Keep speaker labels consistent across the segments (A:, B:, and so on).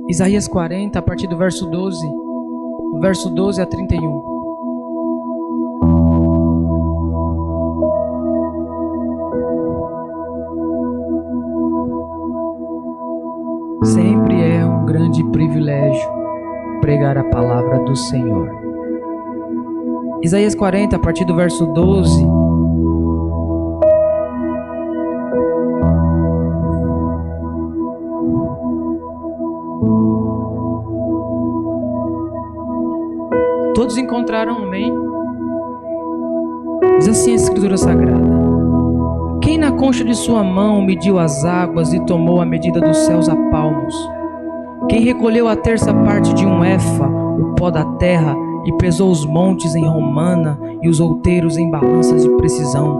A: Isaías 40, a partir do verso 12 a 31. Sempre é um grande privilégio pregar a palavra do Senhor. Isaías 40, a partir do verso 12. Todos encontraram, amém? Diz assim a Escritura Sagrada: quem na concha de sua mão mediu as águas e tomou a medida dos céus a palmos? Quem recolheu a terça parte de um éfa, o pó da terra, e pesou os montes em romana e os outeiros em balanças de precisão?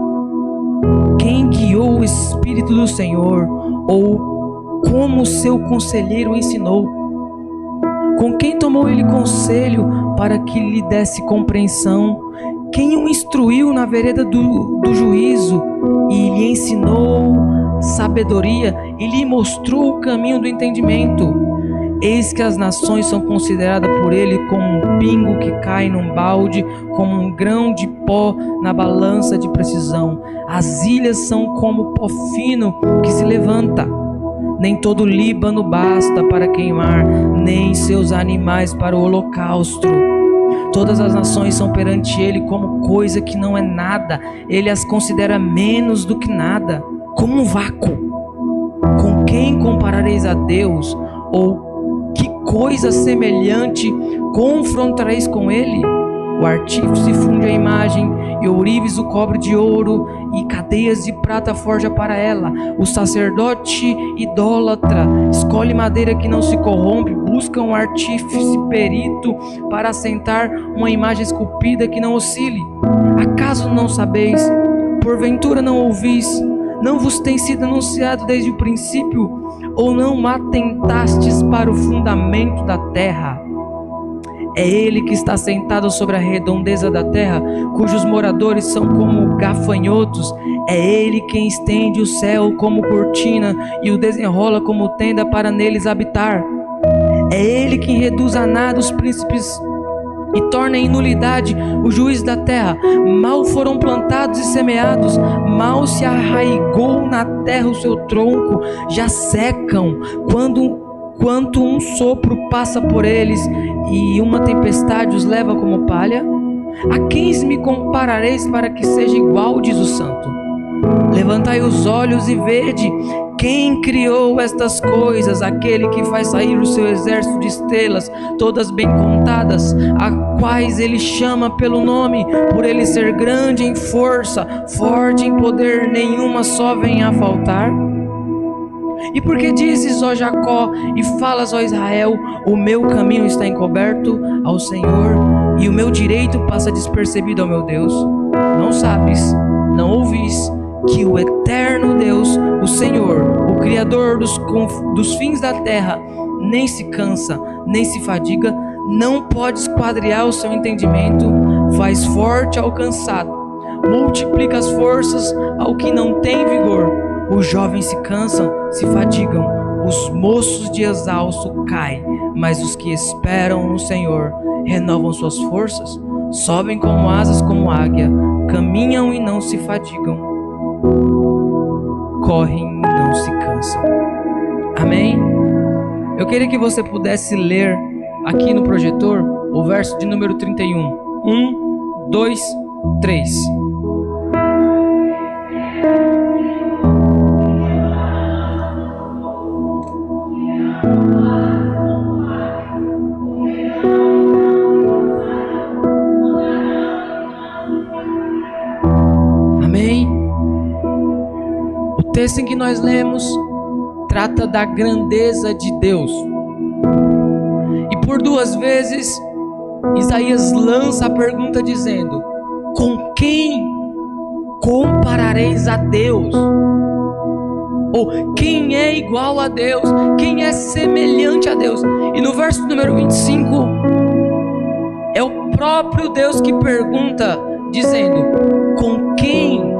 A: Quem guiou o Espírito do Senhor, ou como seu conselheiro ensinou? Com quem tomou ele conselho para que lhe desse compreensão? Quem o instruiu na vereda do juízo e lhe ensinou sabedoria e lhe mostrou o caminho do entendimento? Eis que as nações são consideradas por ele como um pingo que cai num balde, como um grão de pó na balança de precisão. As ilhas são como pó fino que se levanta. Nem todo o Líbano basta para queimar, nem seus animais para o holocausto. Todas as nações são perante ele como coisa que não é nada. Ele as considera menos do que nada, como um vácuo. Com quem comparareis a Deus? Ou que coisa semelhante confrontareis com ele? O artífice funde a imagem, e ourives o cobre de ouro, e cadeias de prata forja para ela. O sacerdote idólatra escolhe madeira que não se corrompe, busca um artífice perito para assentar uma imagem esculpida que não oscile. Acaso não sabeis? Porventura não ouvis? Não vos tem sido anunciado desde o princípio? Ou não atentastes para o fundamento da terra? É ele que está sentado sobre a redondeza da terra, cujos moradores são como gafanhotos. É ele quem estende o céu como cortina e o desenrola como tenda para neles habitar. É ele quem reduz a nada os príncipes e torna em nulidade o juiz da terra. Mal foram plantados e semeados, mal se arraigou na terra o seu tronco, já secam quanto um sopro passa por eles e uma tempestade os leva como palha. A quem me comparareis para que seja igual, diz o Santo? Levantai os olhos e vede quem criou estas coisas, aquele que faz sair o seu exército de estrelas, todas bem contadas, a quais ele chama pelo nome, por ele ser grande em força, forte em poder, nenhuma só vem a faltar. E porque dizes, ó Jacó, e falas, ó Israel, o meu caminho está encoberto ao Senhor, e o meu direito passa despercebido ao meu Deus? Não sabes, não ouvis, que o eterno Deus, o Senhor, o Criador dos fins da terra, nem se cansa, nem se fadiga, não pode esquadriar o seu entendimento, faz forte ao cansado, multiplica as forças ao que não tem vigor. Os jovens se cansam, se fadigam, os moços de exausto caem, mas os que esperam no Senhor renovam suas forças, sobem como asas como águia, caminham e não se fadigam, correm e não se cansam. Amém? Eu queria que você pudesse ler aqui no projetor o verso de número 31. 1, 2, 3. O texto em que nós lemos trata da grandeza de Deus. E por duas vezes Isaías lança a pergunta dizendo: com quem comparareis a Deus? Ou quem é igual a Deus? Quem é semelhante a Deus? E no verso número 25 é o próprio Deus que pergunta, dizendo: com quem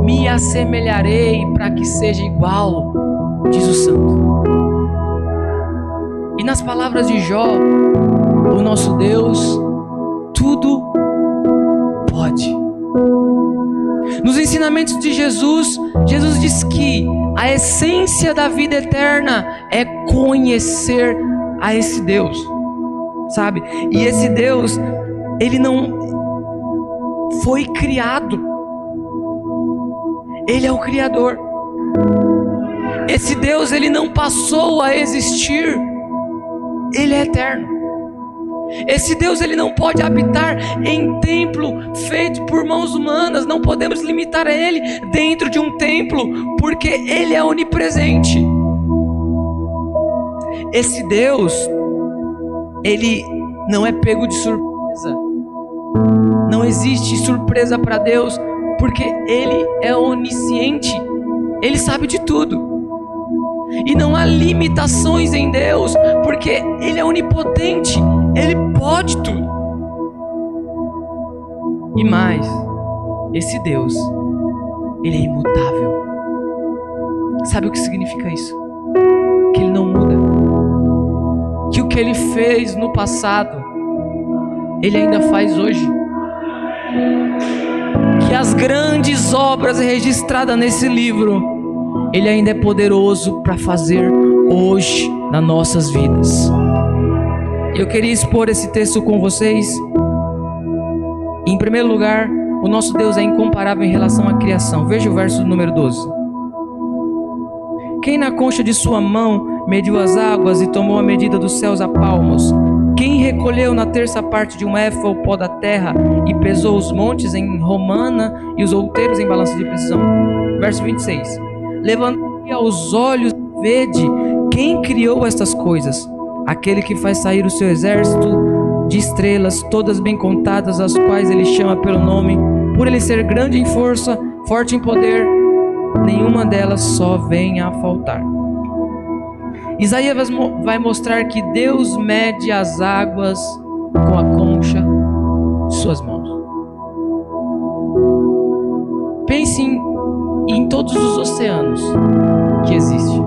A: me assemelharei para que seja igual, diz o Santo. E nas palavras de Jó, o nosso Deus tudo pode. Nos ensinamentos de Jesus, Jesus diz que a essência da vida eterna é conhecer a esse Deus, sabe? E esse Deus, ele não foi criado, ele é o Criador. Esse Deus, ele não passou a existir, ele é eterno. Esse Deus, ele não pode habitar em templo feito por mãos humanas. Não podemos limitar ele dentro de um templo, porque ele é onipresente. Esse Deus, ele não é pego de surpresa. Não existe surpresa para Deus, porque ele é onisciente. Ele sabe de tudo. E não há limitações em Deus, porque ele é onipotente. Ele pode tudo. E mais, esse Deus, ele é imutável. Sabe o que significa isso? Que ele não muda. Que o que ele fez no passado, ele ainda faz hoje. Que as grandes obras registradas nesse livro, ele ainda é poderoso para fazer hoje nas nossas vidas. Eu queria expor esse texto com vocês. Em primeiro lugar, o nosso Deus é incomparável em relação à criação. Veja o verso número 12. Quem na concha de sua mão mediu as águas e tomou a medida dos céus a palmos? Quem recolheu na terça parte de um éfa o pó da terra e pesou os montes em romana e os outeiros em balança de precisão? Verso 26. Levantai os olhos e vede quem criou estas coisas. Aquele que faz sair o seu exército de estrelas, todas bem contadas, as quais ele chama pelo nome, por ele ser grande em força, forte em poder, nenhuma delas só vem a faltar. Isaías vai mostrar que Deus mede as águas com a concha de suas mãos. Pense em todos os oceanos que existem.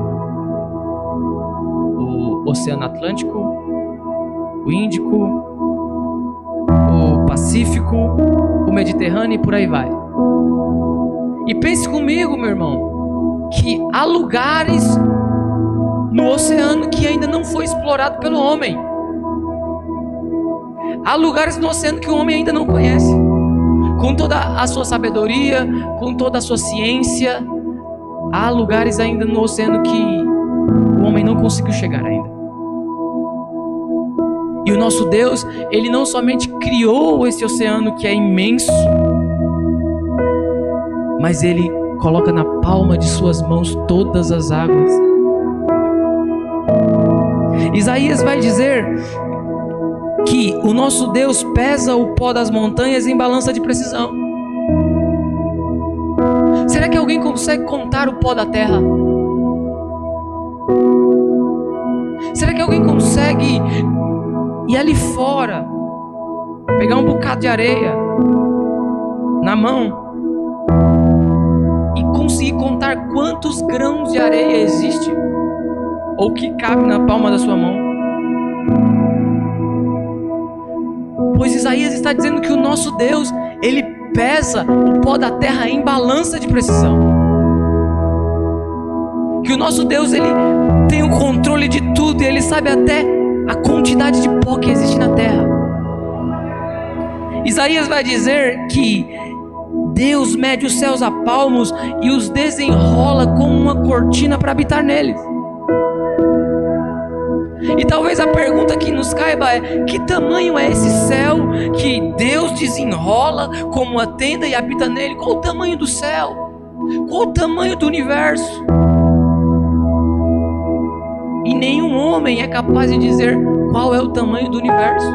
A: O Oceano Atlântico, o Índico, o Pacífico, o Mediterrâneo e por aí vai. E pense comigo, meu irmão, que há lugares no oceano que ainda não foi explorado pelo homem. Há lugares no oceano que o homem ainda não conhece. Com toda a sua sabedoria, com toda a sua ciência, há lugares ainda no oceano que o homem não conseguiu chegar ainda. E o nosso Deus, ele não somente criou esse oceano que é imenso, mas ele coloca na palma de suas mãos todas as águas. Isaías vai dizer que o nosso Deus pesa o pó das montanhas em balança de precisão. Será que alguém consegue contar o pó da terra? Será que alguém consegue ir ali fora, pegar um bocado de areia na mão e conseguir contar quantos grãos de areia existe ou que cabe na palma da sua mão? Pois Isaías está dizendo que o nosso Deus, ele pesa o pó da terra em balança de precisão. Que o nosso Deus, ele tem o controle de tudo e ele sabe até a quantidade de pó que existe na terra. Isaías vai dizer que Deus mede os céus a palmos e os desenrola como uma cortina para habitar neles. E talvez a pergunta que nos caiba é: que tamanho é esse céu que Deus desenrola como uma tenda e habita nele? Qual o tamanho do céu? Qual o tamanho do universo? E nenhum homem é capaz de dizer qual é o tamanho do universo.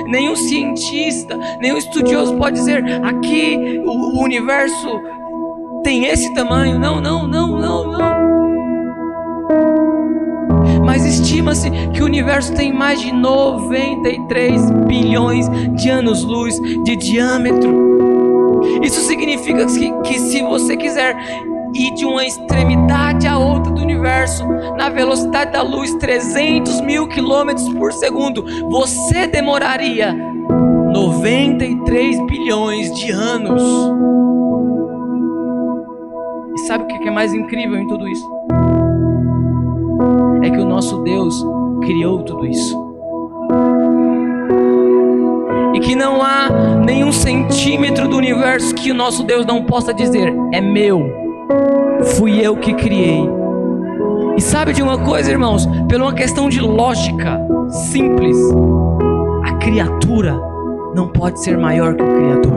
A: Nenhum cientista, nenhum estudioso pode dizer: aqui o universo tem esse tamanho. Não. Mas estima-se que o universo tem mais de 93 bilhões de anos-luz de diâmetro. Isso significa que se você quiser ir de uma extremidade à outra do universo na velocidade da luz, 300 mil quilômetros por segundo, você demoraria 93 bilhões de anos. E sabe o que é mais incrível em tudo isso? É que o nosso Deus criou tudo isso. E que não há nenhum centímetro do universo que o nosso Deus não possa dizer: é meu, fui eu que criei. E sabe de uma coisa, irmãos? Por uma questão de lógica simples, a criatura não pode ser maior que o Criador.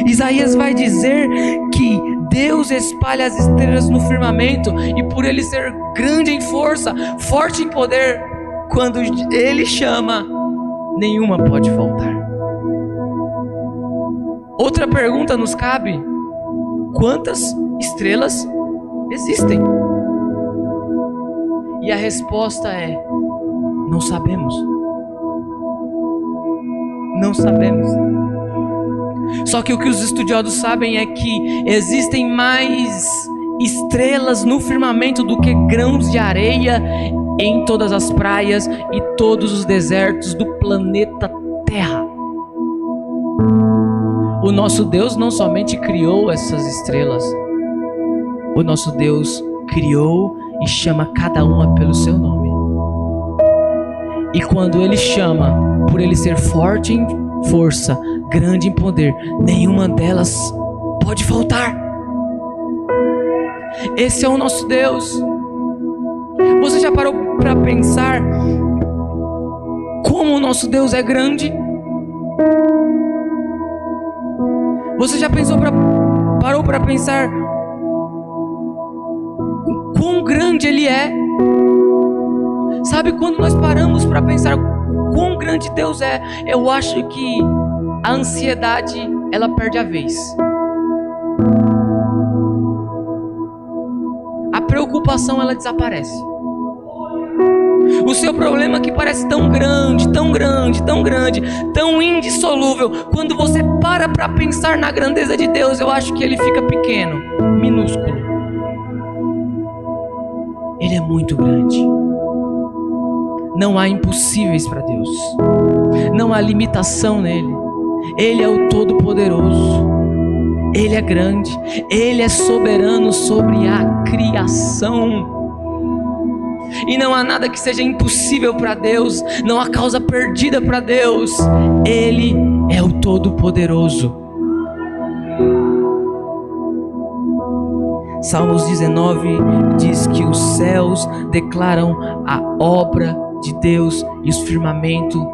A: Isaías vai dizer que Deus espalha as estrelas no firmamento, e por Ele ser grande em força, forte em poder, quando Ele chama, nenhuma pode faltar. Outra pergunta nos cabe: quantas estrelas existem? E a resposta é: não sabemos. Não sabemos. Só que o que os estudiosos sabem é que existem mais estrelas no firmamento do que grãos de areia em todas as praias e todos os desertos do planeta Terra. O nosso Deus não somente criou essas estrelas, o nosso Deus criou e chama cada uma pelo seu nome. E quando Ele chama, por Ele ser forte em força, grande em poder, nenhuma delas pode faltar. Esse é o nosso Deus. Você já parou para pensar como o nosso Deus é grande? Você já parou para pensar o quão grande Ele é? Sabe, quando nós paramos para pensar o quão grande Deus é, eu acho que a ansiedade, ela perde a vez. A preocupação, ela desaparece. O seu problema que parece tão grande, tão grande, tão grande, tão indissolúvel, quando você para pensar na grandeza de Deus, eu acho que ele fica pequeno, minúsculo. Ele é muito grande. Não há impossíveis para Deus. Não há limitação nele. Ele é o Todo-Poderoso. Ele é grande. Ele é soberano sobre a criação. E não há nada que seja impossível para Deus. Não há causa perdida para Deus. Ele é o Todo-Poderoso. Salmos 19 diz que os céus declaram a obra de Deus e o firmamento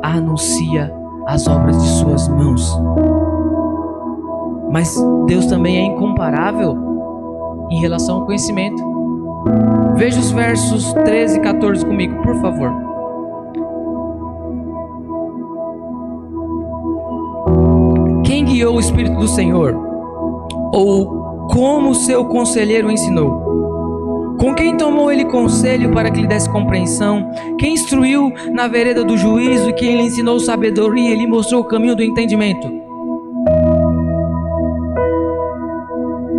A: anuncia as obras de suas mãos. Mas Deus também é incomparável em relação ao conhecimento. Veja os versos 13 e 14 comigo, por favor. Quem guiou o Espírito do Senhor? Ou como seu conselheiro ensinou? Com quem tomou ele conselho para que lhe desse compreensão? Quem instruiu na vereda do juízo e quem lhe ensinou sabedoria e lhe mostrou o caminho do entendimento?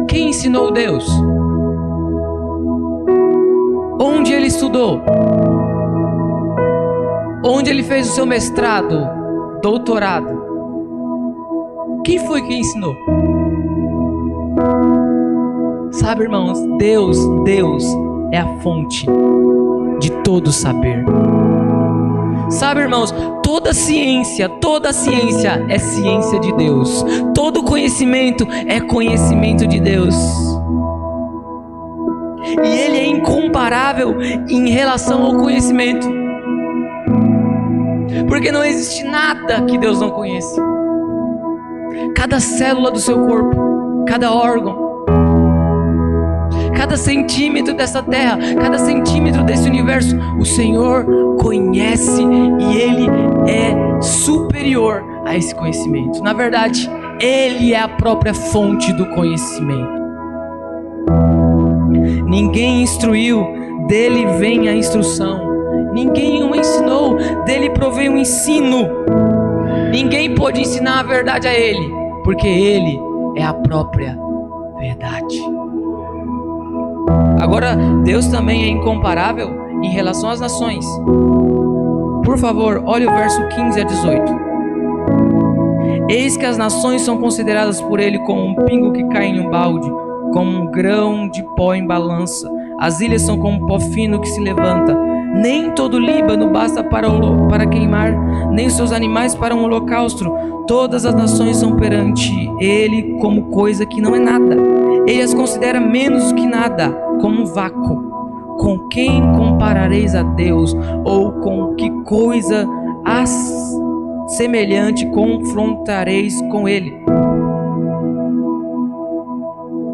A: Quem ensinou Deus? Onde ele estudou? Onde ele fez o seu mestrado, doutorado? Quem foi que ensinou? Sabe, irmãos, Deus é a fonte de todo saber. Sabe, irmãos, toda ciência é ciência de Deus. Todo conhecimento é conhecimento de Deus. E Ele é incomparável em relação ao conhecimento. Porque não existe nada que Deus não conheça. Cada célula do seu corpo, cada órgão, cada centímetro dessa terra, cada centímetro desse universo, o Senhor conhece e Ele é superior a esse conhecimento. Na verdade, Ele é a própria fonte do conhecimento. Ninguém instruiu, dele vem a instrução. Ninguém o ensinou, dele provém o ensino. Ninguém pôde ensinar a verdade a ele, porque Ele é a própria verdade. Agora, Deus também é incomparável em relação às nações. Por favor, olhe o verso 15 a 18. Eis que as nações são consideradas por Ele como um pingo que cai em um balde, como um grão de pó em balança. As ilhas são como um pó fino que se levanta. Nem todo o Líbano basta para queimar, nem os seus animais para um holocausto. Todas as nações são perante Ele como coisa que não é nada. Ele as considera menos que nada, como um vácuo. Com quem comparareis a Deus? Ou com que coisa semelhante confrontareis com Ele?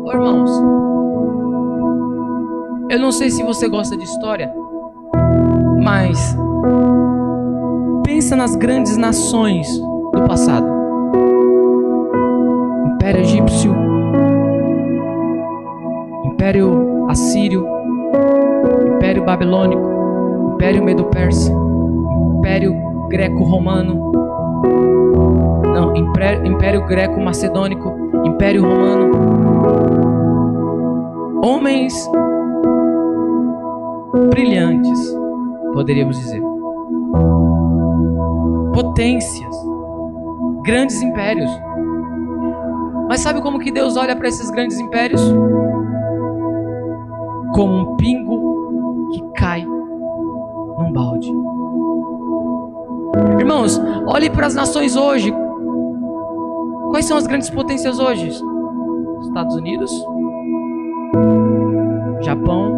A: Irmãos, eu não sei se você gosta de história, mas pensa nas grandes nações do passado. Império Egípcio, Império Assírio, Império Babilônico, Império Medo-Persa, Império Greco-Romano, não, Império Greco-Macedônico, Império Romano. Homens brilhantes, poderíamos dizer. Potências, grandes impérios. Mas sabe como que Deus olha para esses grandes impérios? Como um pingo que cai num balde. Irmãos, olhe para as nações hoje. Quais são as grandes potências hoje? Estados Unidos, Japão,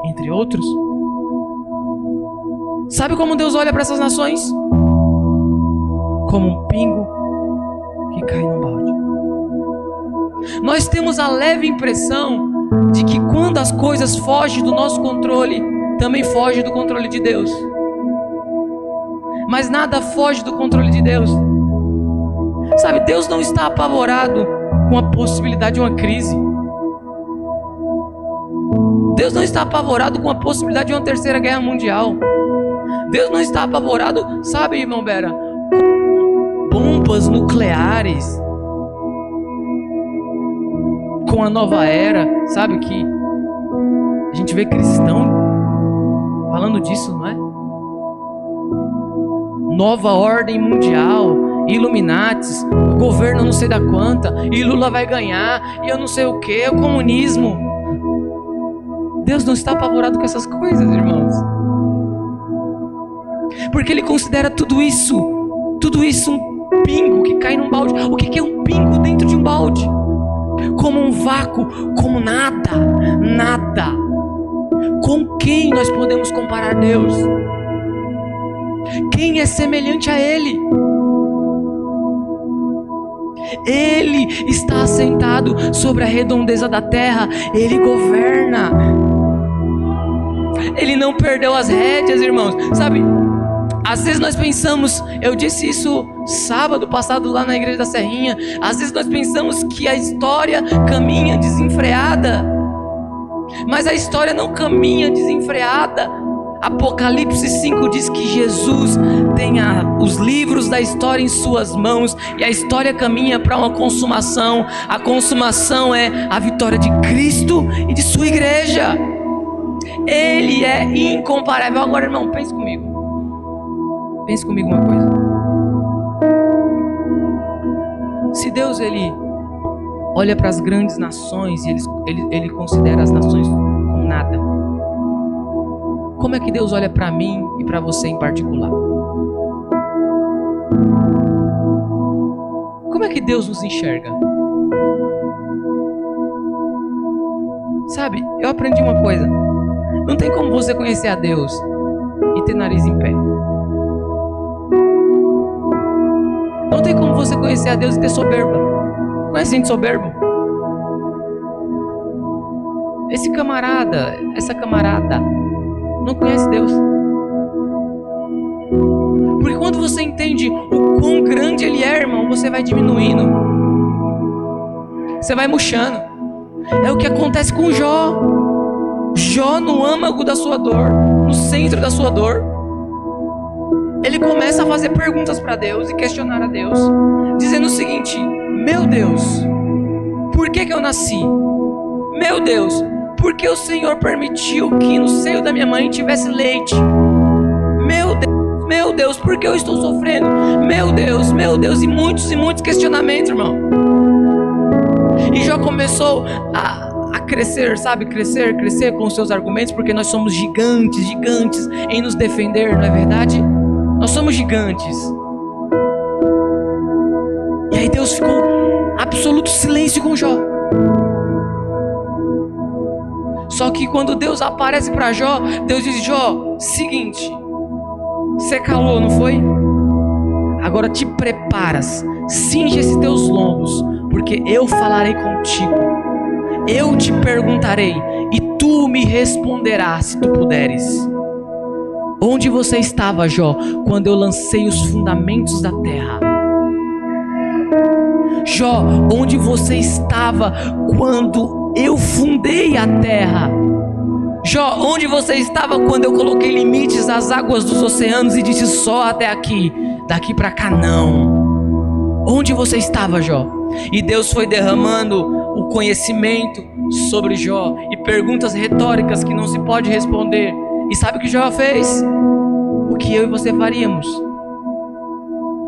A: entre outros. Sabe como Deus olha para essas nações? Como um pingo que cai num balde. Nós temos a leve impressão de que quando as coisas fogem do nosso controle, também foge do controle de Deus. Mas nada foge do controle de Deus. Sabe, Deus não está apavorado com a possibilidade de uma crise. Deus não está apavorado com a possibilidade de uma terceira guerra mundial. Deus não está apavorado, sabe, irmão Bera, com bombas nucleares, com a nova era. Sabe que a gente vê cristão falando disso, não é? Nova ordem mundial, Illuminatis, o governo não sei da quanta, e Lula vai ganhar, e eu não sei o que, o comunismo. Deus não está apavorado com essas coisas, irmãos, porque Ele considera tudo isso um pingo que cai num balde. O que é um pingo dentro de um balde? Como um vácuo, como nada. Com quem nós podemos comparar Deus? Quem é semelhante a Ele? Ele está assentado sobre a redondeza da terra. Ele governa. Ele não perdeu as rédeas, irmãos. Sabe, às vezes nós pensamos, eu disse isso sábado passado lá na igreja da Serrinha, às vezes nós pensamos que a história caminha desenfreada, mas a história não caminha desenfreada. Apocalipse 5 diz que Jesus tem os livros da história em suas mãos, e a história caminha para uma consumação. A consumação é a vitória de Cristo e de sua igreja. Ele é incomparável. Agora, irmão, pense comigo uma coisa. Se Deus ele olha para as grandes nações e ele considera as nações como nada, como é que Deus olha para mim e para você em particular? Como é que Deus nos enxerga? Sabe, eu aprendi uma coisa: não tem como você conhecer a Deus e ter nariz em pé. Não tem como você conhecer a Deus e ter soberba. Conhece gente soberbo? Esse camarada, essa camarada não conhece Deus. Porque quando você entende o quão grande Ele é, irmão, você vai diminuindo, você vai murchando. É o que acontece com Jó. Jó, no âmago da sua dor, no centro da sua dor, ele começa a fazer perguntas para Deus e questionar a Deus, dizendo o seguinte: seguinte: meu Deus, por que eu nasci? Meu Deus, por que o Senhor permitiu que no seio da minha mãe tivesse leite? Meu Deus, por que eu estou sofrendo? Meu Deus, e muitos questionamentos, irmão. E Jó começou a crescer, sabe? Crescer com os seus argumentos, porque nós somos gigantes em nos defender, não é verdade? Nós somos gigantes. E aí Deus ficou absoluto silêncio com Jó. Só que quando Deus aparece para Jó, Deus diz: Jó, seguinte, você calou, não foi? Agora te preparas, cinge esses teus lombos, porque eu falarei contigo. Eu te perguntarei e tu me responderás, se tu puderes. Onde você estava, Jó, quando eu lancei os fundamentos da terra? Jó, onde você estava quando eu fundei a terra? Jó, onde você estava quando eu coloquei limites às águas dos oceanos e disse só até aqui, daqui para cá não? Onde você estava, Jó? E Deus foi derramando o conhecimento sobre Jó e perguntas retóricas que não se pode responder. E sabe o que Jó fez? O que eu e você faríamos?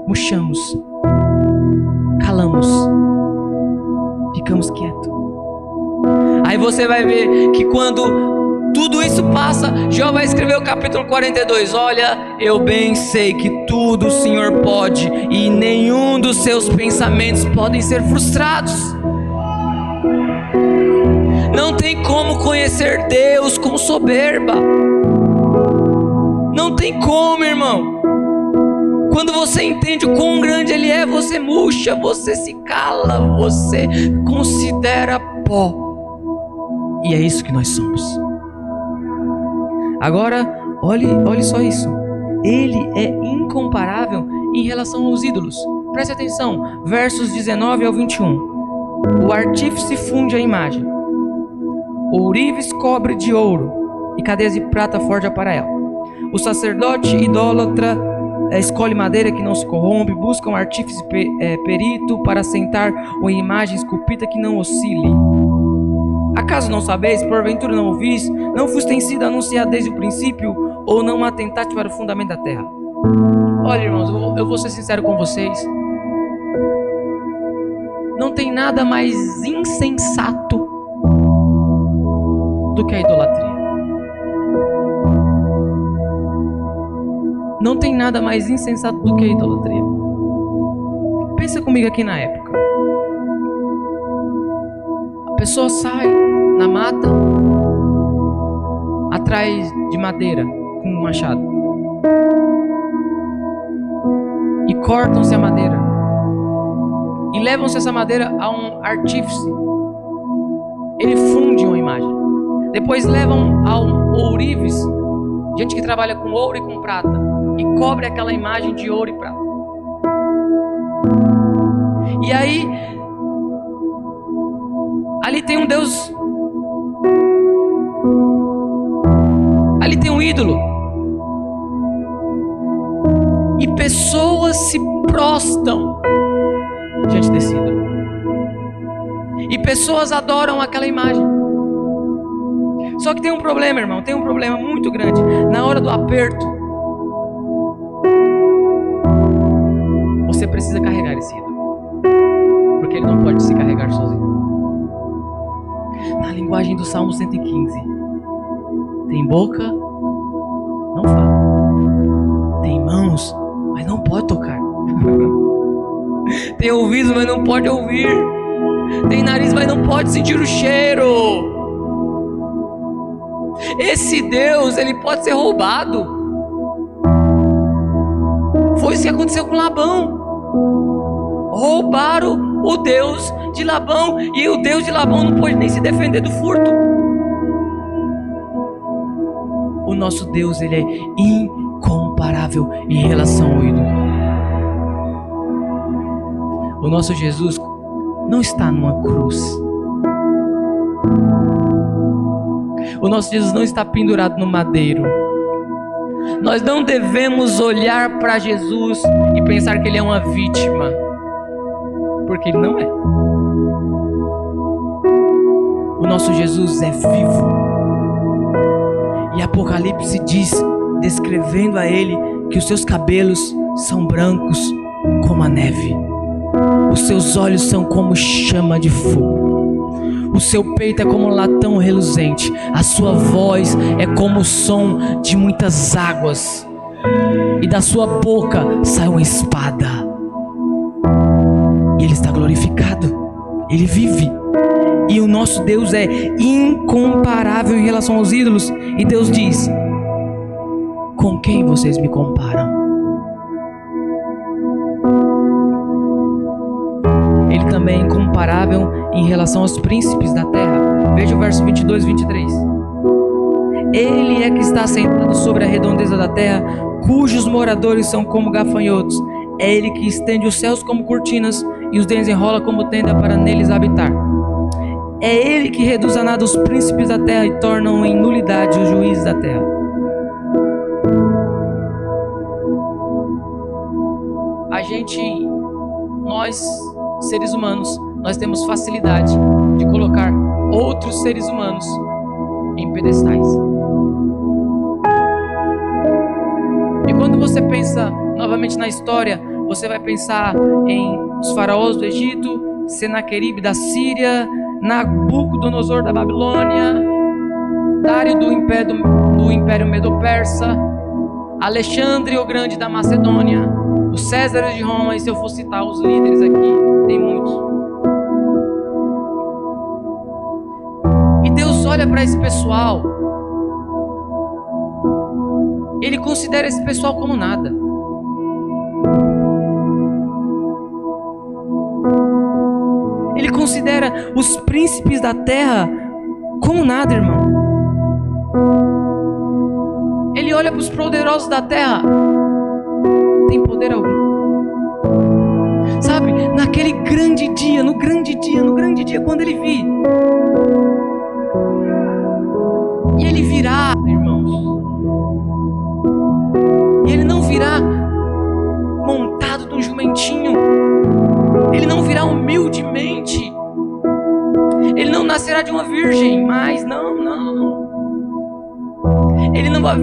A: Murchamos, calamos, ficamos quietos. Aí você vai ver que quando tudo isso passa, Jó vai escrever o capítulo 42. Olha, eu bem sei que tudo o Senhor pode e nenhum dos seus pensamentos podem ser frustrados. Não tem como conhecer Deus com soberba. Não tem como, irmão. Quando você entende o quão grande Ele é, você murcha, você se cala, você considera pó. E é isso que nós somos. Agora, olhe só isso. Ele é incomparável em relação aos ídolos. Preste atenção, versos 19 ao 21. O artífice funde a imagem, ourives cobre de ouro e cadeias de prata forja para ela. O sacerdote idólatra escolhe madeira que não se corrompe, busca um artífice perito para assentar uma imagem esculpida que não oscile. Acaso não sabeis, porventura não ouvis, não vos tem sido anunciado desde o princípio, ou não atentaste para o fundamento da terra? Olha, irmãos, eu vou ser sincero com vocês. Não tem nada mais insensato do que a idolatria. Não tem nada mais insensato do que a idolatria. Pensa comigo aqui na época. A pessoa sai na mata, atrás de madeira com um machado, e cortam-se a madeira e levam-se essa madeira a um artífice. Ele funde uma imagem. Depois levam a um ourives, gente que trabalha com ouro e com prata, e cobre aquela imagem de ouro e prata. E aí ali tem um Deus, ali tem um ídolo, e pessoas se prostam diante desse ídolo, e pessoas adoram aquela imagem. Só que tem um problema, irmão, tem um problema muito grande. Na hora do aperto, você precisa carregar esse ídolo, porque ele não pode se carregar sozinho. Na linguagem do Salmo 115, tem boca, não fala. Tem mãos, mas não pode tocar. Tem ouvidos, mas não pode ouvir. Tem nariz, mas não pode sentir o cheiro. Esse Deus, ele pode ser roubado. Foi isso que aconteceu com Labão. Roubaram o Deus de Labão, e o Deus de Labão não pôde nem se defender do furto. O nosso Deus, ele é incomparável em relação ao ídolo. O nosso Jesus não está numa cruz. O nosso Jesus não está pendurado no madeiro. Nós não devemos olhar para Jesus e pensar que ele é uma vítima, porque Ele não é. O nosso Jesus é vivo. E Apocalipse diz, descrevendo a Ele, que os seus cabelos são brancos como a neve. Os seus olhos são como chama de fogo. O seu peito é como um latão reluzente. A sua voz é como o som de muitas águas. E da sua boca sai uma espada. E Ele está glorificado. Ele vive. E o nosso Deus é incomparável em relação aos ídolos. E Deus diz: com quem vocês me comparam? Ele também é incomparável em relação aos príncipes da terra. Veja o verso 22 e 23. Ele é que está sentado sobre a redondeza da terra, cujos moradores são como gafanhotos. É Ele que estende os céus como cortinas e os desenrola como tenda para neles habitar. É Ele que reduz a nada os príncipes da terra e tornam em nulidade os juízes da terra. Nós, seres humanos, nós temos facilidade de colocar outros seres humanos em pedestais. E quando você pensa novamente na história, você vai pensar em os faraós do Egito, Senaqueribe da Síria, Nabucodonosor da Babilônia, Dário do Império Medo-Persa, Alexandre o Grande da Macedônia, os Césares de Roma. E se eu for citar os líderes aqui, tem muitos. E Deus olha para esse pessoal, Ele considera esse pessoal como nada. Ele considera os príncipes da terra como nada, irmão. Ele olha para os poderosos da terra, tem poder algum. Sabe, naquele grande dia, no grande dia, quando ele vir, e ele virá, irmãos, e ele não virá montado num jumentinho, ele não virá humildemente, ele não nascerá de uma virgem, mas não. Ele não vai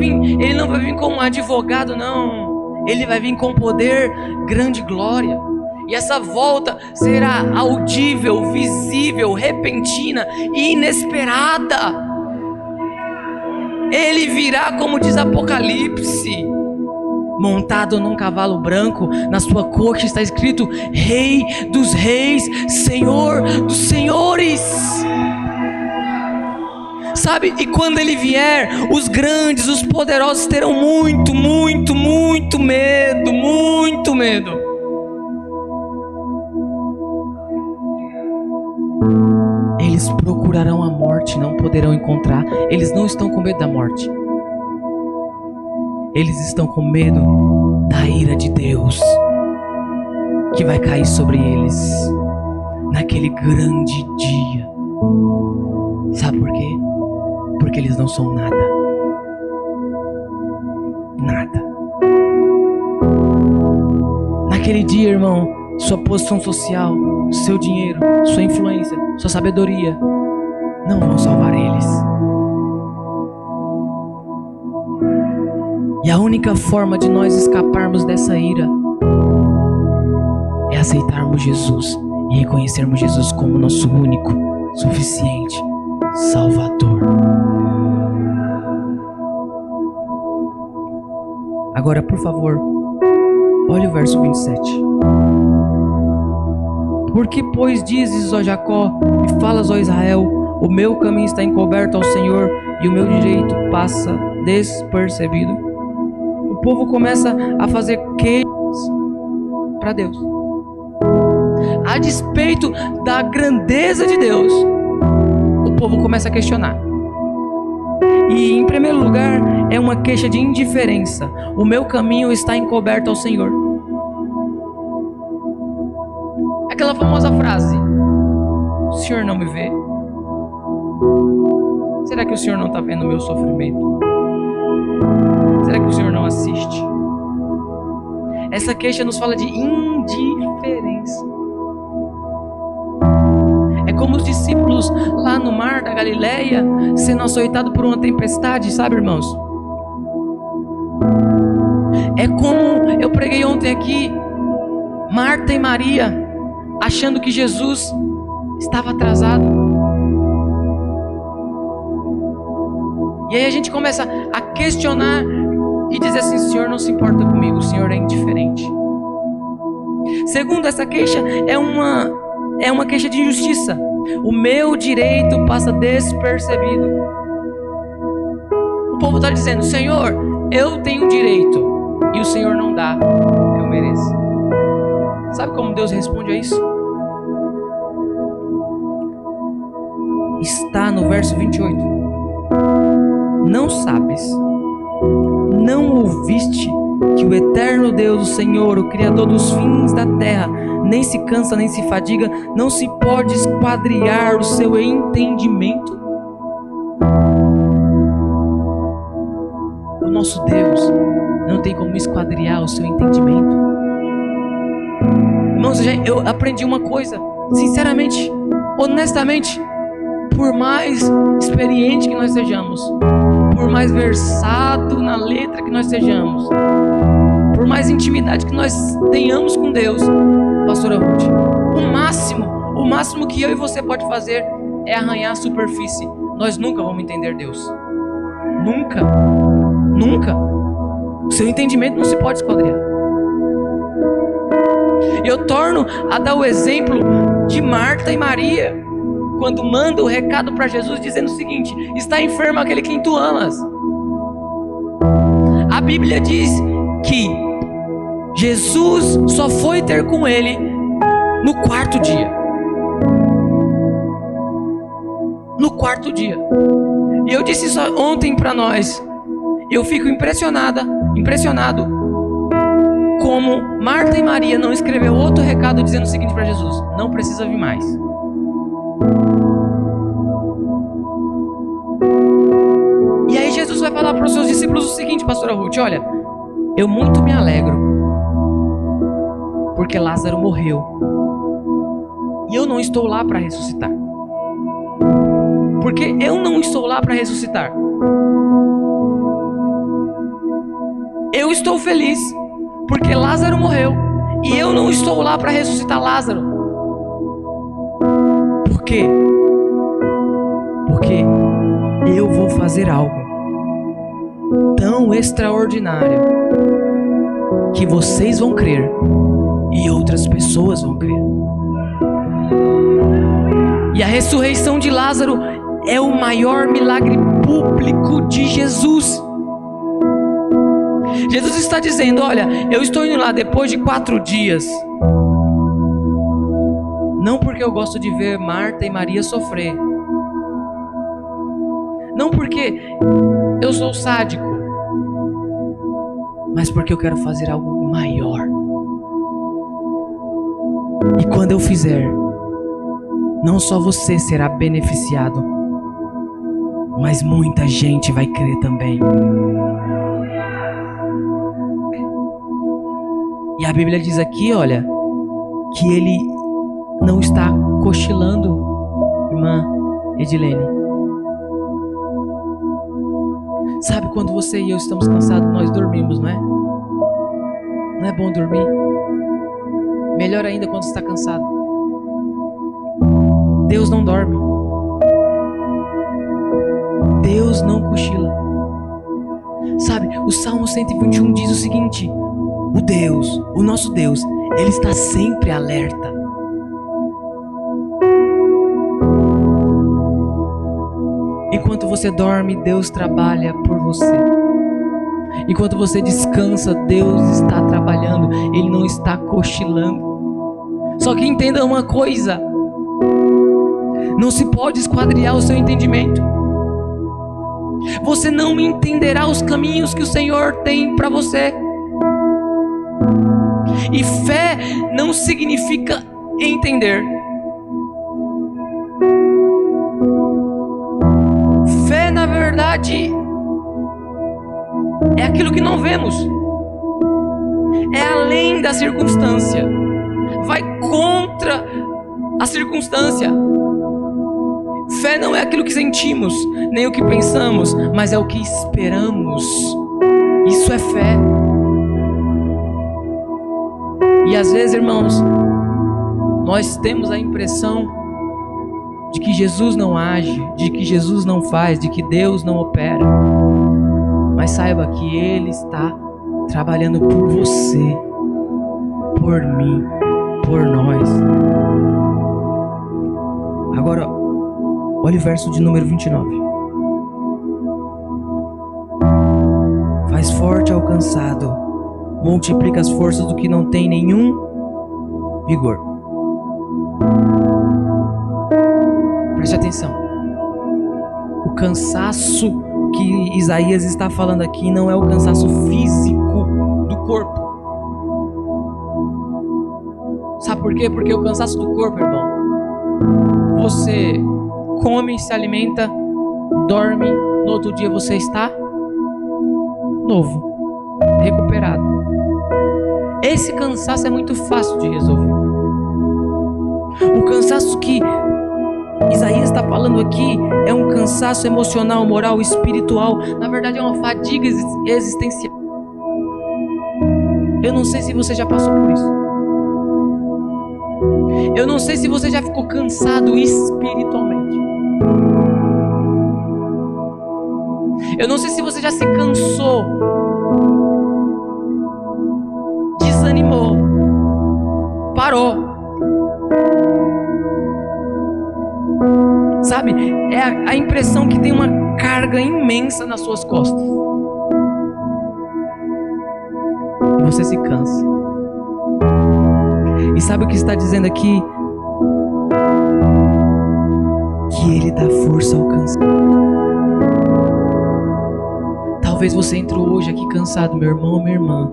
A: vir como um advogado, não. Ele vai vir com poder, grande glória. E essa volta será audível, visível, repentina e inesperada. Ele virá, como diz Apocalipse, montado num cavalo branco. Na sua coxa está escrito: Rei dos Reis, Senhor dos Senhores. Sabe, e quando ele vier, os grandes, os poderosos terão muito medo, muito medo. Eles procurarão a morte, não poderão encontrar. Eles não estão com medo da morte. Eles estão com medo da ira de Deus, que vai cair sobre eles naquele grande dia. Sabe por quê? Porque eles não são nada. Nada. Naquele dia, irmão, sua posição social, seu dinheiro, sua influência, sua sabedoria não vão salvar eles. E a única forma de nós escaparmos dessa ira é aceitarmos Jesus e reconhecermos Jesus como nosso único, suficiente Salvador. Agora, por favor, olhe o verso 27. Porque, pois, dizes, ó Jacó, e falas, ó Israel, o meu caminho está encoberto ao Senhor, e o meu direito passa despercebido. O povo começa a fazer queixas para Deus, a despeito da grandeza de Deus. O povo começa a questionar. E em primeiro lugar, é uma queixa de indiferença. O meu caminho está encoberto ao Senhor. Aquela famosa frase: o Senhor não me vê? Será que o Senhor não está vendo o meu sofrimento? Será que o Senhor não assiste? Essa queixa nos fala de indiferença. Jesus lá no mar da Galileia, sendo açoitado por uma tempestade, sabe, irmãos? É como eu preguei ontem aqui, Marta e Maria, achando que Jesus estava atrasado. E aí a gente começa a questionar e dizer assim: o Senhor não se importa comigo, o Senhor é indiferente. Segundo, essa queixa é uma queixa de injustiça. O meu direito passa despercebido. O povo está dizendo: Senhor, eu tenho direito, e o Senhor não dá o que eu mereço. Sabe como Deus responde a isso? Está no verso 28. Não sabes, não ouviste que o eterno Deus, o Senhor, o Criador dos fins da terra, nem se cansa nem se fadiga, não se pode esquadriar o seu entendimento? O nosso Deus não tem como esquadriar o seu entendimento. Irmãos, eu aprendi uma coisa, sinceramente, honestamente, por mais experiente que nós sejamos, por mais versado na letra que nós sejamos, por mais intimidade que nós tenhamos com Deus, pastora Ruth, o máximo que eu e você pode fazer é arranhar a superfície. Nós nunca vamos entender Deus. Nunca. O seu entendimento não se pode esquadriar. Eu torno a dar o exemplo de Marta e Maria, quando manda o recado para Jesus dizendo o seguinte: está enfermo aquele quem tu amas. A Bíblia diz que Jesus só foi ter com ele no quarto dia. No quarto dia. E eu disse isso ontem para nós. Eu fico impressionado como Marta e Maria não escreveu outro recado dizendo o seguinte para Jesus: não precisa vir mais. E aí Jesus vai falar para os seus discípulos o seguinte, pastora Ruth: olha, eu muito me alegro, porque Lázaro morreu, e eu não estou lá para ressuscitar. Porque eu não estou lá para ressuscitar. Eu estou feliz, porque Lázaro morreu, e eu não estou lá para ressuscitar Lázaro. Por quê? Porque eu vou fazer algo tão extraordinário que vocês vão crer e outras pessoas vão crer. E a ressurreição de Lázaro é o maior milagre público de Jesus. Jesus está dizendo: olha, eu estou indo lá depois de 4 dias, não porque eu gosto de ver Marta e Maria sofrer, não porque eu sou sádico, mas porque eu quero fazer algo maior. E quando eu fizer, não só você será beneficiado, mas muita gente vai crer também. E a Bíblia diz aqui, olha, que ele não está cochilando, irmã Edilene. Sabe quando você e eu estamos cansados, nós dormimos, não é? Não é bom dormir? Melhor ainda quando você está cansado. Deus não dorme. Deus não cochila. Sabe, o Salmo 121 diz o seguinte: o nosso Deus, Ele está sempre alerta. Enquanto você dorme, Deus trabalha por você. Enquanto você descansa, Deus está trabalhando. Ele não está cochilando. Só que entenda uma coisa: não se pode esquadriar o seu entendimento. Você não entenderá os caminhos que o Senhor tem para você. E fé não significa entender. Fé, na verdade, é aquilo que não vemos. É além da circunstância. Vai contra a circunstância. Fé não é aquilo que sentimos, nem o que pensamos, mas é o que esperamos. Isso é fé. E às vezes, irmãos, nós temos a impressão de que Jesus não age, de que Jesus não faz, de que Deus não opera. Mas saiba que Ele está trabalhando por você, por mim, por nós. Agora, olha o verso de número 29. Faz forte ao cansado, multiplica as forças do que não tem nenhum vigor. Preste atenção. O cansaço que Isaías está falando aqui não é o cansaço físico do corpo. Sabe por quê? Porque o cansaço do corpo, irmão, você come, se alimenta, dorme, no outro dia você está novo, recuperado. Esse cansaço é muito fácil de resolver. O cansaço que Isaías está falando aqui é um cansaço emocional, moral, espiritual. Na verdade é uma fadiga existencial. Eu não sei se você já passou por isso. Eu não sei se você já ficou cansado espiritualmente. Eu não sei se você já se cansou, desanimou, parou. Sabe, é a impressão que tem uma carga imensa nas suas costas. E você se cansa. E sabe o que está dizendo aqui? Que Ele dá força ao cansado. Talvez você entrou hoje aqui cansado, meu irmão, minha irmã.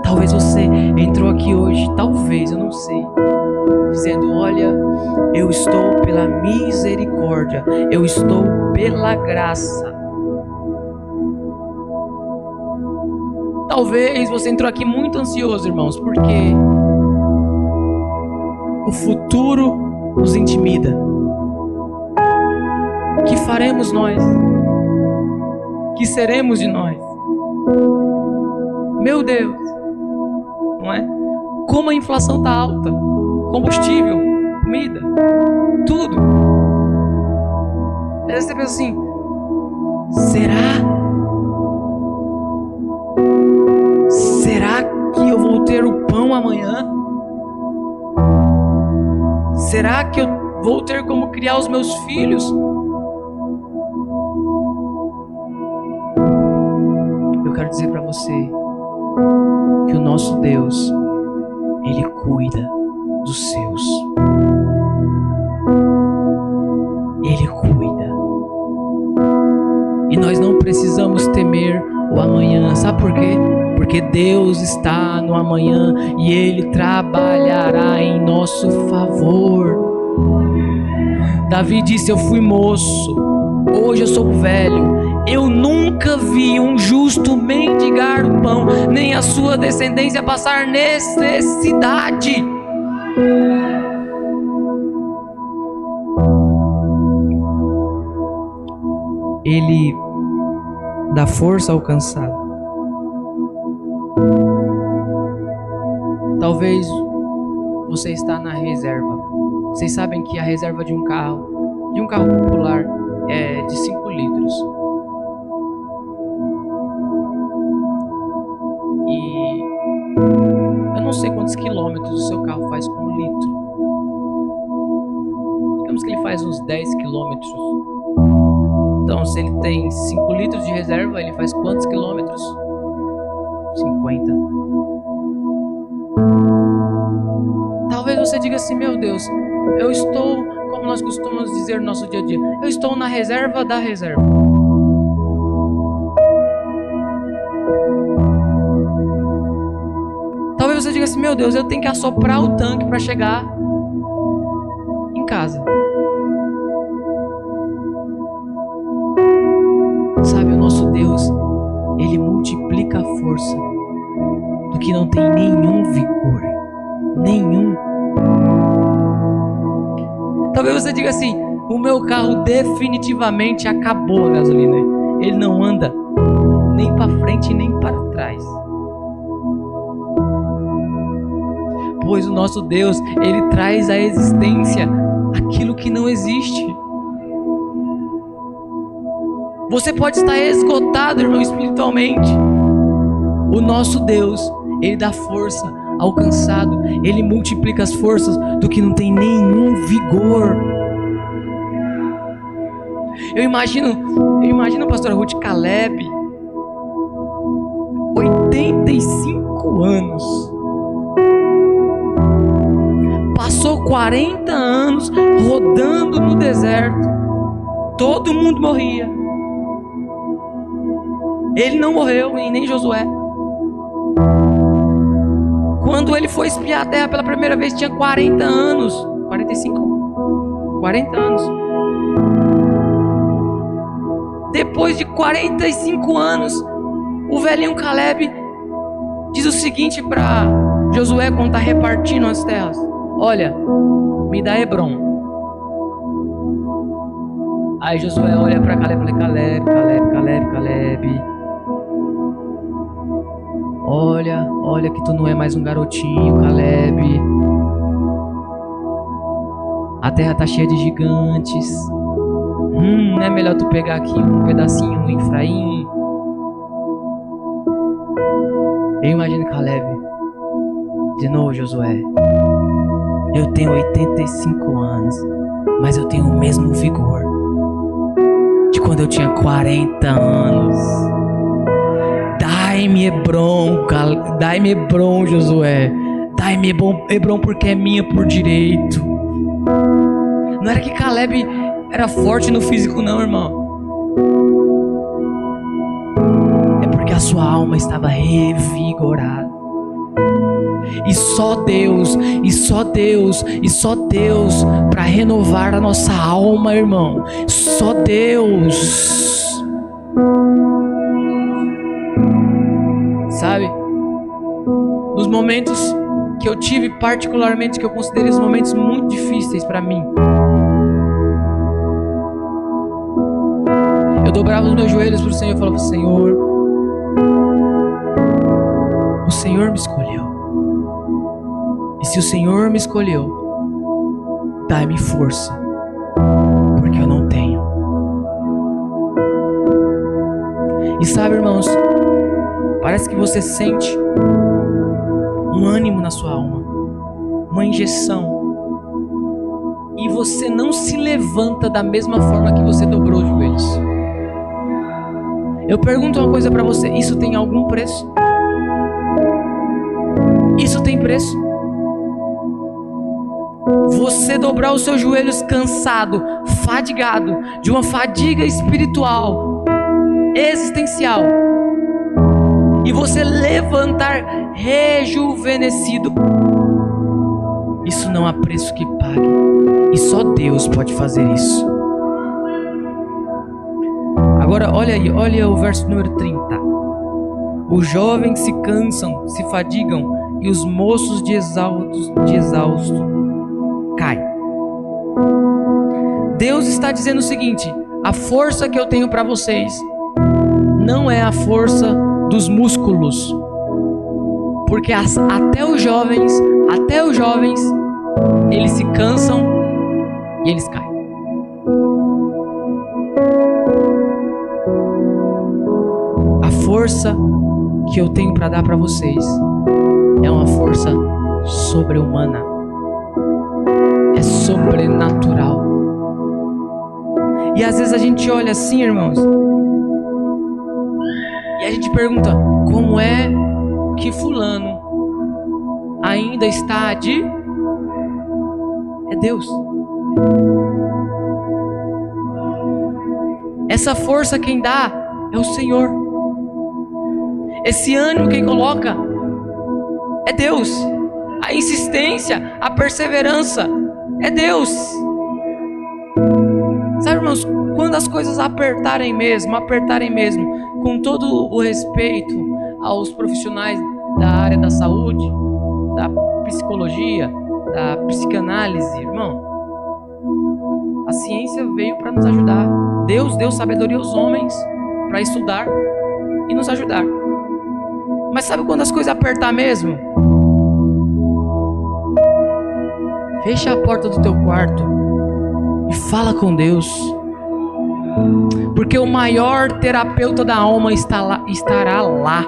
A: Talvez você entrou aqui hoje, talvez, eu não sei, dizendo: olha, eu estou pela misericórdia, eu estou pela graça. Talvez você entrou aqui muito ansioso, irmãos, porque o futuro nos intimida. O que faremos nós? O que seremos de nós? Meu Deus, não é? Como a inflação está alta, combustível, comida, tudo. Aí você pensa assim: será que eu vou ter o pão amanhã? Será que eu vou ter como criar os meus filhos? Eu quero dizer para você que o nosso Deus, Ele cuida dos seus. Ele cuida. E nós não precisamos temer o amanhã. Sabe por quê? Porque Deus está no amanhã e Ele trabalhará em nosso favor. Davi disse: eu fui moço, hoje eu sou velho. Eu nunca vi um justo mendigar o pão, nem a sua descendência passar necessidade. Ele dá força ao cansado. Talvez você está na reserva. Vocês sabem que a reserva de um carro popular é de 5 litros. E eu não sei quantos quilômetros o seu carro faz com 1 litro. Digamos que ele faz uns 10 quilômetros. Então, se ele tem 5 litros de reserva, ele faz quantos quilômetros? 50. Talvez você diga assim: meu Deus, eu estou, como nós costumamos dizer no nosso dia a dia, eu estou na reserva da reserva. Talvez você diga assim: meu Deus, eu tenho que assoprar o tanque para chegar em casa. Sabe, o nosso Deus, Ele multiplica a força do que não tem nenhum vigor. Nenhum. Talvez você diga assim: o meu carro definitivamente acabou a gasolina. Ele não anda nem para frente nem para trás. Pois o nosso Deus, Ele traz à existência aquilo que não existe. Você pode estar esgotado, irmão, espiritualmente. O nosso Deus, Ele dá força ao cansado. Ele multiplica as forças do que não tem nenhum vigor. Eu imagino, pastor Ruth Caleb, 85 anos. Passou 40 anos rodando no deserto. Todo mundo morria. Ele não morreu, e nem Josué. Quando ele foi espiar a terra pela primeira vez, tinha 40 anos. 40 anos. Depois de 45 anos, o velhinho Caleb diz o seguinte para Josué quando está repartindo as terras: olha, me dá Hebrom. Aí Josué olha para Caleb e fala: Caleb. Olha que tu não é mais um garotinho, Caleb. A terra tá cheia de gigantes. Não é melhor tu pegar aqui um pedacinho, um Efraim? Eu imagino Caleb. De novo, Josué. Eu tenho 85 anos, mas eu tenho o mesmo vigor de quando eu tinha 40 anos. Dai-me Hebrom, Josué. Dai-me Hebrom porque é minha por direito. Não era que Caleb era forte no físico, não, irmão. É porque a sua alma estava revigorada. E só Deus para renovar a nossa alma, irmão. Só Deus. Sabe? Nos momentos que eu tive, particularmente, que eu considerei os momentos muito difíceis para mim, eu dobrava os meus joelhos para o Senhor e falava: Senhor, o Senhor me escolheu. E se o Senhor me escolheu, dai-me força, porque eu não tenho. E sabe, irmãos, parece que você sente um ânimo na sua alma, uma injeção, e você não se levanta da mesma forma que você dobrou os joelhos. Eu pergunto uma coisa para você: isso tem algum preço? Isso tem preço? Você dobrar os seus joelhos cansado, fadigado, de uma fadiga espiritual, existencial, e você levantar rejuvenescido, isso não há preço que pague, e só Deus pode fazer isso. Agora olha aí, olha o verso número 30. Os jovens se cansam, se fadigam, e os moços de exausto caem. Deus está dizendo o seguinte: a força que eu tenho para vocês não é a força dos músculos, porque até os jovens, eles se cansam e eles caem. A força que eu tenho para dar para vocês é uma força sobre-humana, é sobrenatural. E às vezes a gente olha assim, irmãos, e a gente pergunta: como é que fulano ainda está de... É Deus. Essa força quem dá é o Senhor. Esse ânimo quem coloca é Deus. A insistência, a perseverança é Deus. Sabe, irmãos, quando as coisas apertarem mesmo, com todo o respeito aos profissionais da área da saúde, da psicologia, da psicanálise, irmão, A ciência veio para nos ajudar. Deus deu sabedoria aos homens para estudar e nos ajudar. Mas sabe quando as coisas apertar mesmo? Fecha a porta do teu quarto e fala com Deus. Porque o maior terapeuta da alma estará lá.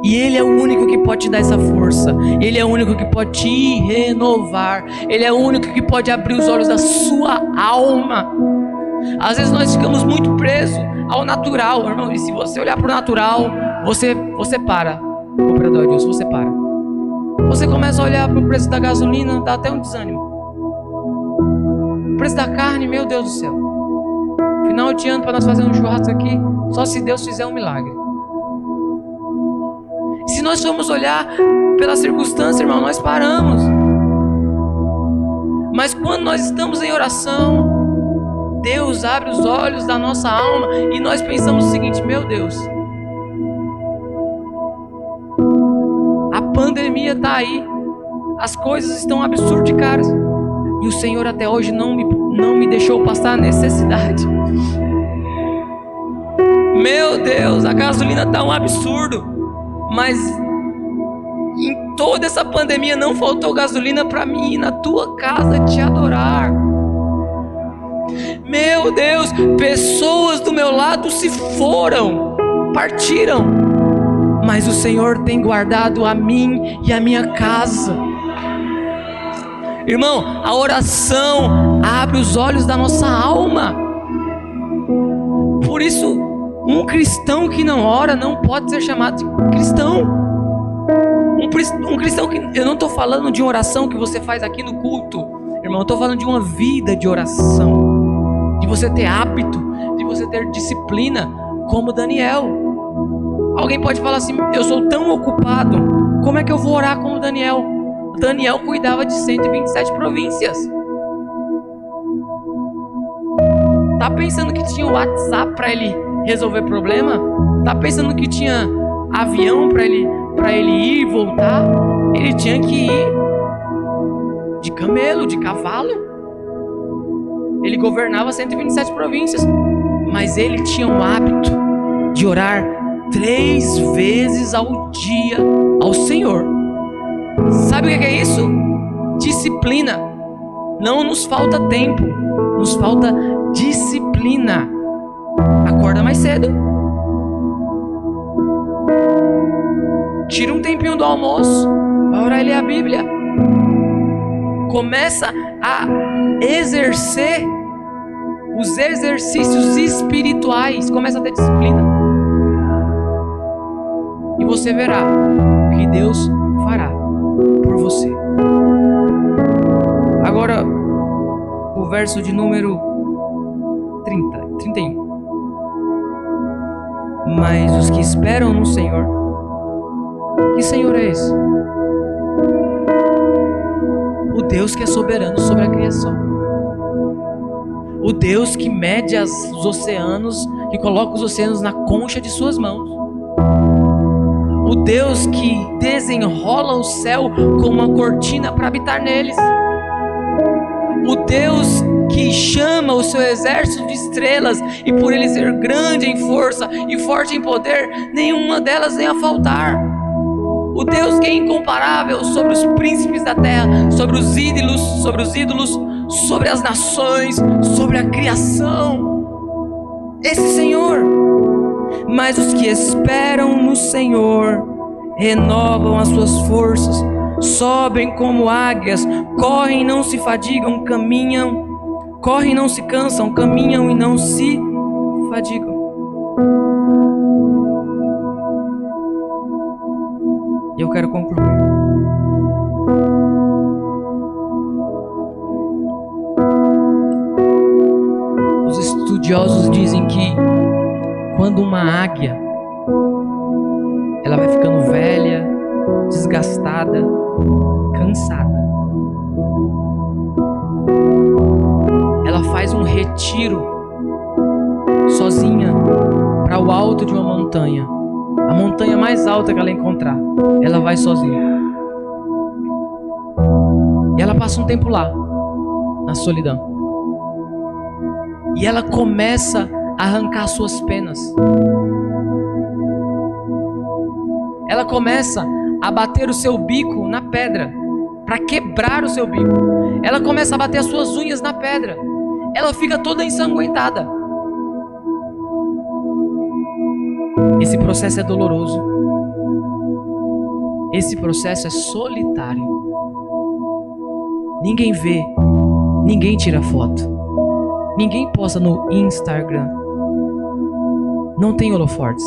A: E Ele é o único que pode te dar essa força. Ele é o único que pode te renovar. Ele é o único que pode abrir os olhos da sua alma. Às vezes nós ficamos muito presos ao natural, irmão. E se você olhar para o natural, você para. Operador Edilson, você para. Você começa a olhar para o preço da gasolina, dá até um desânimo. O preço da carne, meu Deus do céu. Final de ano para nós fazer um churrasco aqui, só se Deus fizer um milagre. Se nós formos olhar pela circunstância, irmão, nós paramos. Mas quando nós estamos em oração, Deus abre os olhos da nossa alma e nós pensamos o seguinte: meu Deus, a pandemia está aí, as coisas estão absurdas de caras, e o Senhor até hoje não me deixou passar a necessidade. Meu Deus, a gasolina está um absurdo, mas em toda essa pandemia não faltou gasolina para mim ir na tua casa te adorar. Meu Deus, pessoas do meu lado se foram, partiram, mas o Senhor tem guardado a mim e a minha casa. Irmão, a oração abre os olhos da nossa alma. Por isso, um cristão que não ora não pode ser chamado de cristão. Um cristão que... Eu não estou falando de uma oração que você faz aqui no culto, irmão. Eu estou falando de uma vida de oração. De você ter hábito, de você ter disciplina, como Daniel. Alguém pode falar assim: eu sou tão ocupado, como é que eu vou orar como Daniel? Daniel cuidava de 127 províncias. Tá pensando que tinha WhatsApp para ele resolver problema? Tá pensando que tinha avião para ele ir e voltar? Ele tinha que ir de camelo, de cavalo. Ele governava 127 províncias, mas ele tinha um hábito de orar 3 vezes ao dia ao Senhor. Sabe o que é isso? Disciplina. Não nos falta tempo, nos falta disciplina. Acorda mais cedo. Tira um tempinho do almoço, vai orar e ler a Bíblia. Começa a exercer os exercícios espirituais. Começa a ter disciplina. E você verá o que Deus fará por você. Agora, o verso de número 31. Mas os que esperam no Senhor. Que Senhor é esse? O Deus que é soberano sobre a criação. O Deus que mede os oceanos, que coloca os oceanos na concha de suas mãos. O Deus que desenrola o céu com uma cortina para habitar neles. O Deus que chama o seu exército de estrelas, e por ele ser grande em força e forte em poder, nenhuma delas vem a faltar. O Deus que é incomparável sobre os príncipes da terra, sobre os ídolos, sobre as nações, sobre a criação. Esse Senhor. Mas os que esperam no Senhor renovam as suas forças, sobem como águias, correm e não se fadigam, correm e não se cansam, caminham e não se fadigam. E eu quero concluir. Os estudiosos dizem que quando uma águia ela vai ficando velha, desgastada, cansada, ela faz um retiro sozinha para o alto de uma montanha, a montanha mais alta que ela encontrar, ela vai sozinha. E ela passa um tempo lá, na solidão. E ela começa a arrancar suas penas. Ela começa a bater o seu bico na pedra, para quebrar o seu bico. Ela começa a bater as suas unhas na pedra. Ela fica toda ensanguentada. Esse processo é doloroso. Esse processo é solitário. Ninguém vê, ninguém tira foto, ninguém posta no Instagram. Não tem holofortes.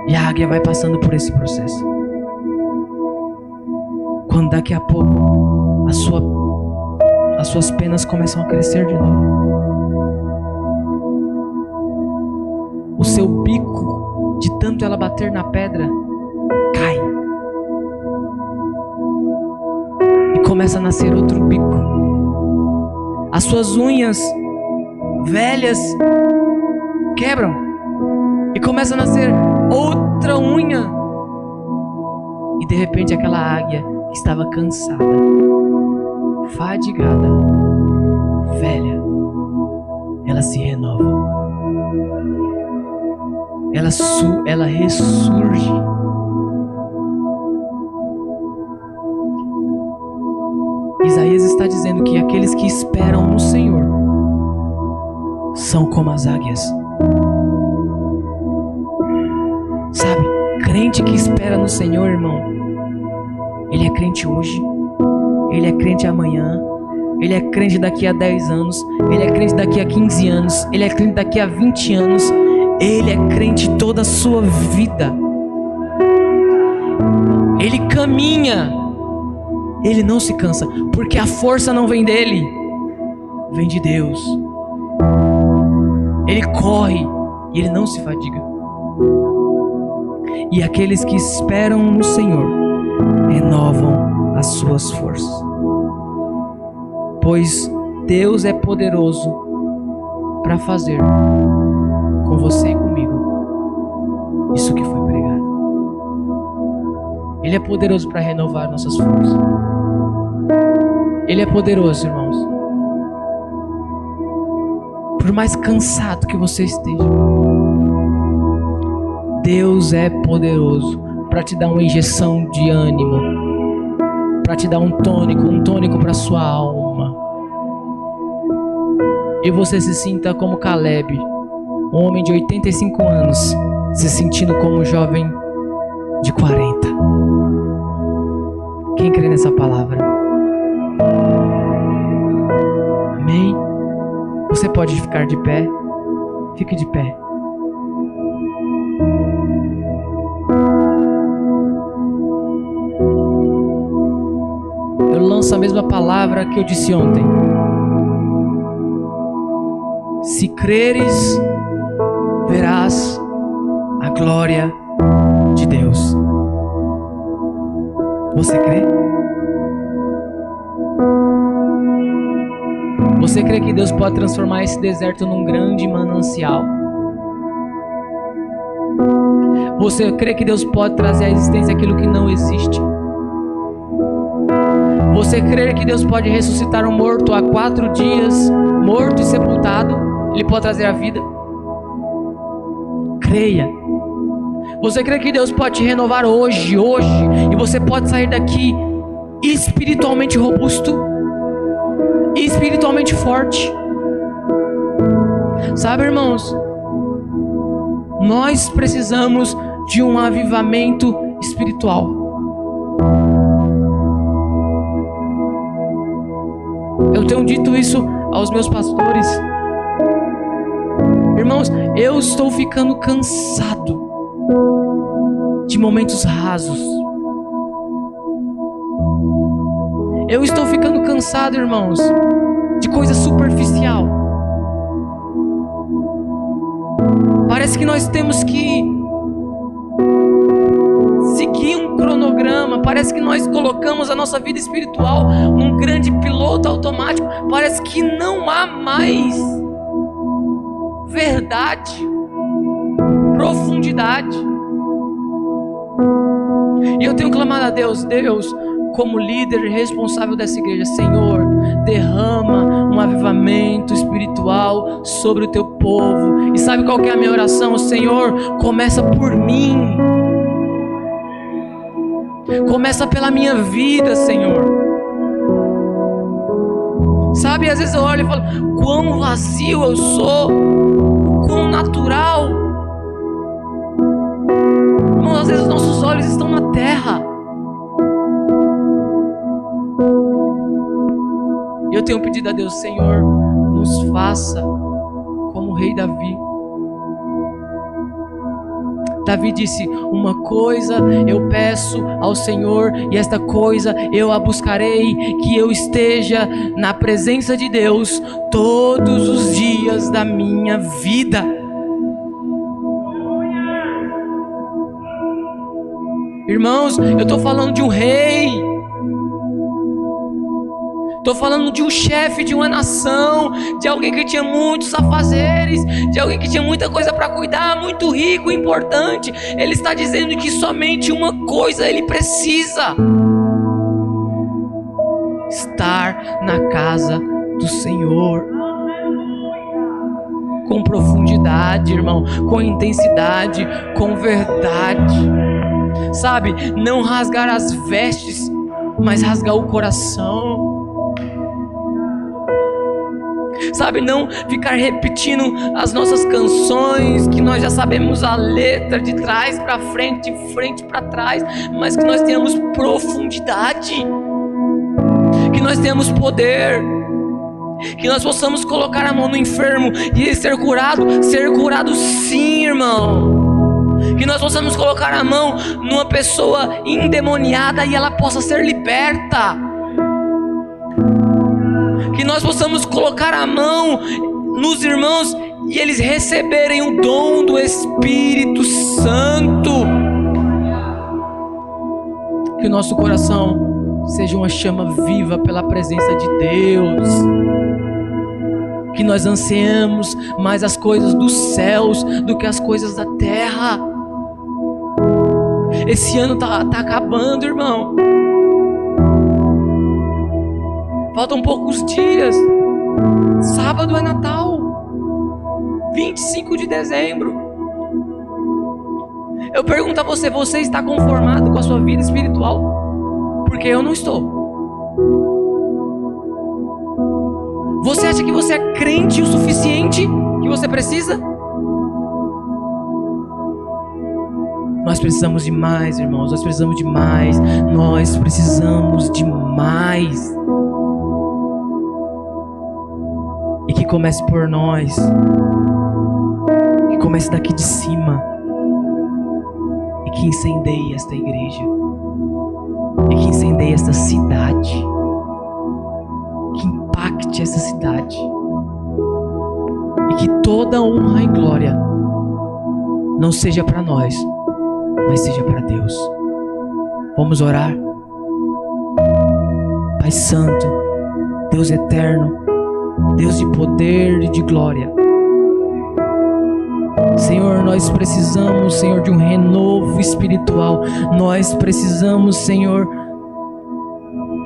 A: E a águia vai passando por esse processo. Quando daqui a pouco as suas penas começam a crescer de novo. O seu bico, de tanto ela bater na pedra, cai. E começa a nascer outro bico. As suas unhas velhas quebram. E começa a nascer outra unha. E de repente aquela águia que estava cansada, fadigada, velha, ela se renova. Ela ressurge. Isaías está dizendo que aqueles que esperam no Senhor são como as águias. Sabe, crente que espera no Senhor, irmão, ele é crente hoje, ele é crente amanhã, ele é crente daqui a 10 anos, ele é crente daqui a 15 anos, ele é crente daqui a 20 anos, ele é crente toda a sua vida. Ele caminha, ele não se cansa, porque a força não vem dele, vem de Deus. Ele corre e ele não se fadiga. E aqueles que esperam no Senhor renovam as suas forças. Pois Deus é poderoso para fazer com você e comigo isso que foi pregado. Ele é poderoso para renovar nossas forças. Ele é poderoso, irmãos. Por mais cansado que você esteja, Deus é poderoso para te dar uma injeção de ânimo, para te dar um tônico para sua alma. E você se sinta como Caleb, um homem de 85 anos, se sentindo como um jovem de 40. Quem crê nessa palavra? Amém? Você pode ficar de pé. Fique de pé. Eu lanço a mesma palavra que eu disse ontem. Se creres, verás a glória de Deus. Você crê? Você crê que Deus pode transformar esse deserto num grande manancial? Você crê que Deus pode trazer à existência aquilo que não existe? Você crê que Deus pode ressuscitar um morto há 4 dias, morto e sepultado? Ele pode trazer a vida? Creia. Você crê que Deus pode te renovar hoje, e você pode sair daqui espiritualmente robusto, espiritualmente forte? Sabe, irmãos, nós precisamos de um avivamento espiritual. Eu tenho dito isso aos meus pastores. Irmãos, eu estou ficando cansado de momentos rasos. Eu estou ficando cansado, irmãos, de coisa superficial. Parece que nós temos que seguir um cronograma. Parece que nós colocamos a nossa vida espiritual num grande piloto automático. Parece que não há mais verdade, profundidade. E eu tenho clamado a Deus: Deus, como líder responsável dessa igreja, Senhor, derrama um avivamento espiritual sobre o teu povo. E sabe qual que é a minha oração? Senhor, começa por mim. Começa pela minha vida, Senhor. Sabe, às vezes eu olho e falo, quão vazio eu sou, quão natural. Irmão, às vezes os nossos olhos estão na terra. Eu tenho pedido a Deus, Senhor, nos faça como o rei Davi. Davi disse, uma coisa eu peço ao Senhor e esta coisa eu a buscarei, que eu esteja na presença de Deus todos os dias da minha vida. Irmãos, eu estou falando de um rei. Estou falando de um chefe de uma nação, de alguém que tinha muitos afazeres, de alguém que tinha muita coisa para cuidar, muito rico, importante. Ele está dizendo que somente uma coisa ele precisa: estar na casa do Senhor. Com profundidade, irmão, com intensidade, com verdade. Sabe, não rasgar as vestes, mas rasgar o coração. Sabe, não ficar repetindo as nossas canções, que nós já sabemos a letra de trás para frente, de frente para trás, mas que nós tenhamos profundidade, que nós tenhamos poder, que nós possamos colocar a mão no enfermo e ele ser curado sim, irmão. Que nós possamos colocar a mão numa pessoa endemoniada e ela possa ser liberta. Que nós possamos colocar a mão nos irmãos e eles receberem o dom do Espírito Santo. Que o nosso coração seja uma chama viva pela presença de Deus. Que nós ansiemos mais as coisas dos céus do que as coisas da terra. Esse ano tá acabando, irmão. Faltam poucos dias. Sábado é Natal. 25 de dezembro. Eu pergunto a você, você está conformado com a sua vida espiritual? Porque eu não estou. Você acha que você é crente o suficiente que você precisa? Nós precisamos de mais, irmãos. Nós precisamos de mais. Nós precisamos de mais. E que comece por nós. Que comece daqui de cima. E que incendeie esta igreja. E que incendeie esta cidade. Que impacte essa cidade. E que toda honra e glória não seja para nós, mas seja para Deus. Vamos orar. Pai Santo, Deus eterno, Deus de poder e de glória. Senhor, nós precisamos, Senhor, de um renovo espiritual. Nós precisamos, Senhor,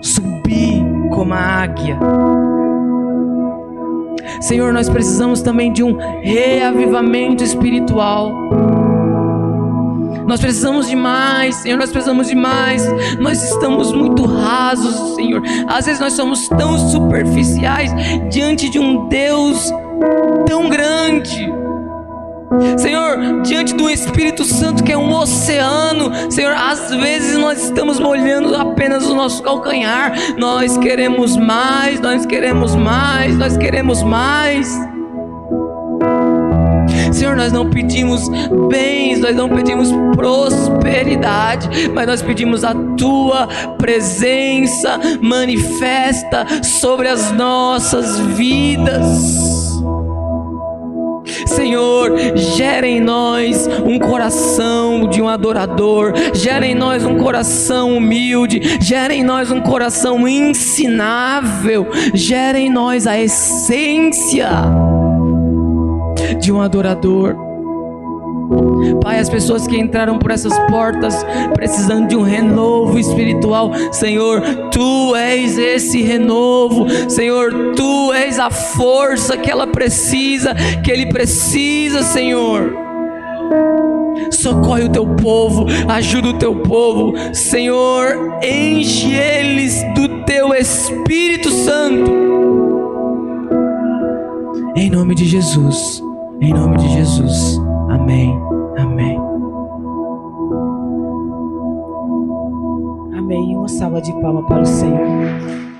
A: subir como a águia. Senhor, nós precisamos também de um reavivamento espiritual. Nós precisamos de mais, Senhor, nós precisamos de mais. Nós estamos muito rasos, Senhor. Às vezes nós somos tão superficiais diante de um Deus tão grande. Senhor, diante do Espírito Santo que é um oceano, Senhor, às vezes nós estamos molhando apenas o nosso calcanhar. Nós queremos mais, nós queremos mais, nós queremos mais. Senhor, nós não pedimos bens, nós não pedimos prosperidade, mas nós pedimos a Tua presença manifesta sobre as nossas vidas. Senhor, gera em nós um coração de um adorador, gera em nós um coração humilde, gera em nós um coração ensinável, gera em nós a essência de um adorador. Pai, as pessoas que entraram por essas portas precisando de um renovo espiritual, Senhor, Tu és esse renovo, Senhor, Tu és a força que ela precisa, que ele precisa, Senhor. Socorre o Teu povo, ajuda o Teu povo, Senhor, enche eles do Teu Espírito Santo, em nome de Jesus, em nome de Jesus, amém, amém. Amém. Uma salva de palmas para o Senhor.